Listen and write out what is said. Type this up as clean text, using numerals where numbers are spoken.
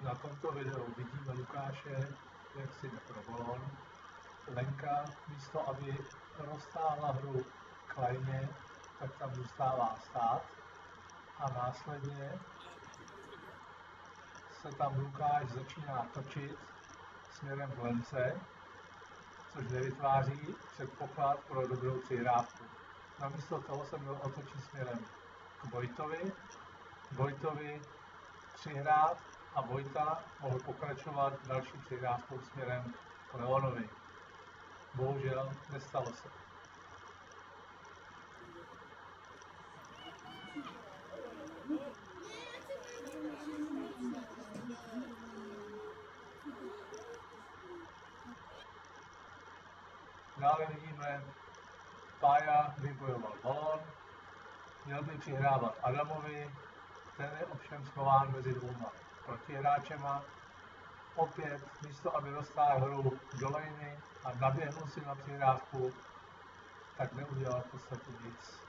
Na tomto videu vidíme Lukáše, jak si jde pro balón. Lenka místo, aby roztáhla hru k lajně, tak tam zůstává stát a následně se tam Lukáš začíná točit směrem k lence, což nevytváří předpoklad pro dobrou přihrávku. Namísto toho se měl otočit směrem k Vojtovi přihrát a Vojta mohl pokračovat další přihrávkou směrem k Leonovi. Bohužel nestalo se. Dále vidíme, Pája vybojoval balón, měl by přihrávat Adamovi, ten je ovšem schován mezi dvouma protihráčema. Opět místo, aby dostal hru do lejny a naběhnul si na přihrávku, tak neudělal v podstatě nic.